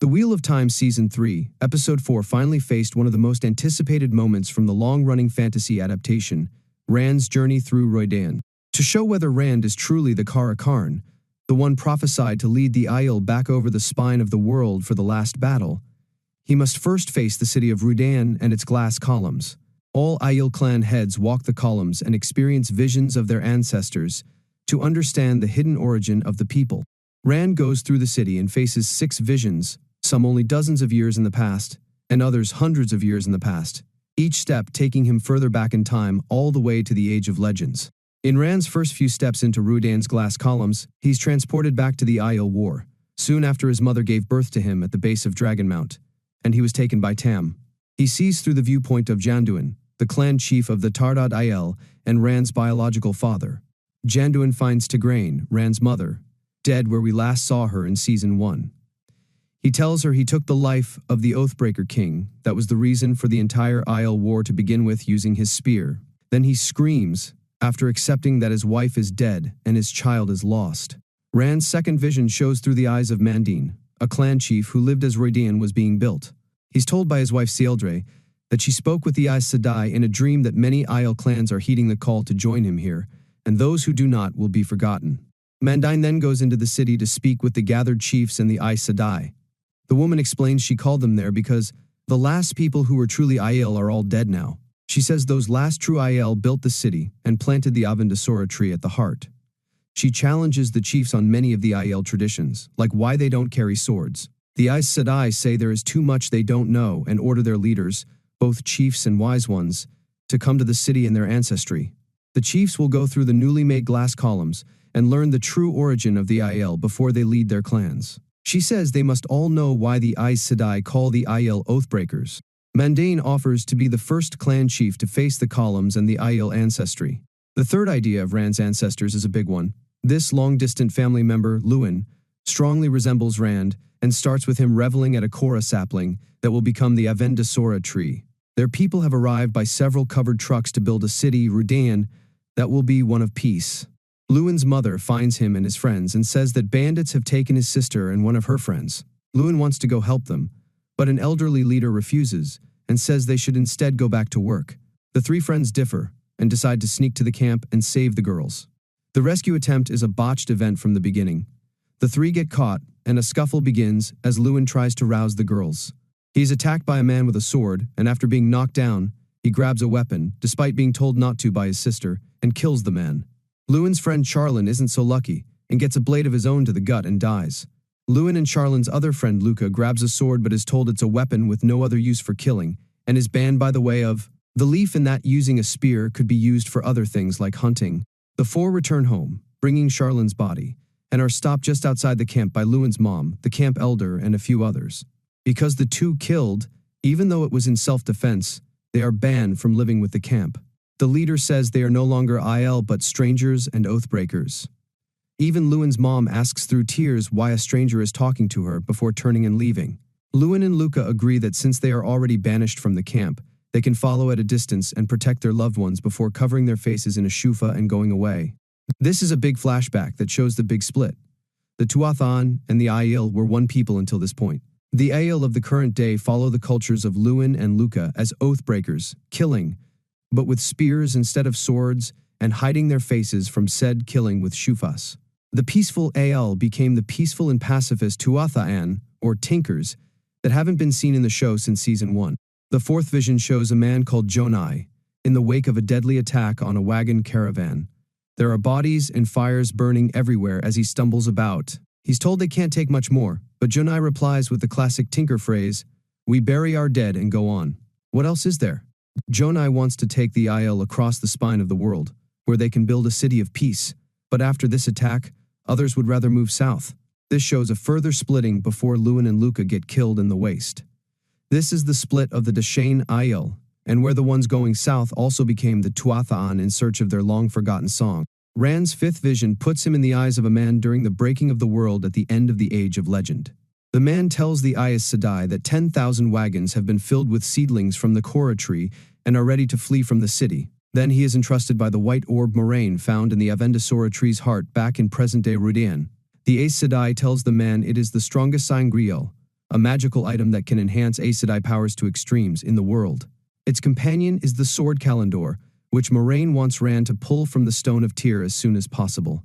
The Wheel of Time Season 3, Episode 4 finally faced one of the most anticipated moments from the long-running fantasy adaptation, Rand's journey through Rhoydan. To show whether Rand is truly the Kara Karn, the one prophesied to lead the Aiel back over the spine of the world for the last battle, he must first face the city of Rhoydan and its glass columns. All Aiel clan heads walk the columns and experience visions of their ancestors to understand the hidden origin of the people. Rand goes through the city and faces 6 visions, some only dozens of years in the past, and others hundreds of years in the past, each step taking him further back in time all the way to the Age of Legends. In Rand's first few steps into Rhoydan's glass columns, he's transported back to the Aiel War, soon after his mother gave birth to him at the base of Dragonmount, and he was taken by Tam. He sees through the viewpoint of Janduin, the clan chief of the Tardad Aiel and Rand's biological father. Janduin finds Tigraine, Rand's mother, dead where we last saw her in Season 1. He tells her he took the life of the Oathbreaker King, that was the reason for the entire Aiel War to begin with, using his spear. Then he screams, after accepting that his wife is dead and his child is lost. Rand's second vision shows through the eyes of Mandine, a clan chief who lived as Rhoydan was being built. He's told by his wife Sieldre that she spoke with the Aes Sedai in a dream that many Aiel clans are heeding the call to join him here, and those who do not will be forgotten. Mandine then goes into the city to speak with the gathered chiefs and the Aes Sedai. The woman explains she called them there because the last people who were truly Aiel are all dead now. She says those last true Aiel built the city and planted the Avendesora tree at the heart. She challenges the chiefs on many of the Aiel traditions, like why they don't carry swords. The Aes Sedai say there is too much they don't know and order their leaders, both chiefs and wise ones, to come to the city and their ancestry. The chiefs will go through the newly made glass columns and learn the true origin of the Aiel before they lead their clans. She says they must all know why the Aes Sedai call the Aiel Oathbreakers. Mandane offers to be the first clan chief to face the columns and the Aiel ancestry. The third idea of Rand's ancestors is a big one. This long-distant family member, Luwin, strongly resembles Rand and starts with him reveling at a Korra sapling that will become the Avendesora tree. Their people have arrived by several covered trucks to build a city, Rhoydan, that will be one of peace. Luwin's mother finds him and his friends and says that bandits have taken his sister and one of her friends. Luwin wants to go help them, but an elderly leader refuses and says they should instead go back to work. The 3 friends differ and decide to sneak to the camp and save the girls. The rescue attempt is a botched event from the beginning. The 3 get caught, and a scuffle begins as Luwin tries to rouse the girls. He is attacked by a man with a sword, and after being knocked down, he grabs a weapon, despite being told not to by his sister, and kills the man. Luwin's friend Charlin isn't so lucky and gets a blade of his own to the gut and dies. Luwin and Charlin's other friend Luca grabs a sword but is told it's a weapon with no other use for killing and is banned by the way of the leaf in that using a spear could be used for other things like hunting. The 4 return home, bringing Charlin's body, and are stopped just outside the camp by Luwin's mom, the camp elder, and a few others. Because the 2 killed, even though it was in self-defense, they are banned from living with the camp. The leader says they are no longer Aiel but strangers and oathbreakers. Even Luwin's mom asks through tears why a stranger is talking to her before turning and leaving. Luwin and Luca agree that since they are already banished from the camp, they can follow at a distance and protect their loved ones before covering their faces in a shufa and going away. This is a big flashback that shows the big split. The Tuathan and the Aiel were one people until this point. The Aiel of the current day follow the cultures of Luwin and Luca as oathbreakers, killing, but with spears instead of swords, and hiding their faces from said killing with shufas. The peaceful Aiel became the peaceful and pacifist Tuathan, or Tinkers, that haven't been seen in the show since Season 1. The 4th vision shows a man called Jonai, in the wake of a deadly attack on a wagon caravan. There are bodies and fires burning everywhere as he stumbles about. He's told they can't take much more, but Jonai replies with the classic Tinker phrase, "We bury our dead and go on. What else is there?" Jonai wants to take the Aiel across the spine of the world, where they can build a city of peace, but after this attack, others would rather move south. This shows a further splitting before Luwin and Luca get killed in the waste. This is the split of the Deshane Aiel, and where the ones going south also became the Tuathan in search of their long-forgotten song. Rand's 5th vision puts him in the eyes of a man during the breaking of the world at the end of the Age of Legend. The man tells the Aes Sedai that 10,000 wagons have been filled with seedlings from the Korra tree and are ready to flee from the city. Then he is entrusted by the white orb Moiraine found in the Avendesora tree's heart back in present-day Rhoydan. The Aes Sedai tells the man it is the strongest sangreal, a magical item that can enhance Aes Sedai powers to extremes in the world. Its companion is the Sword Kalendor, which Moiraine wants Rand to pull from the Stone of Tyr as soon as possible.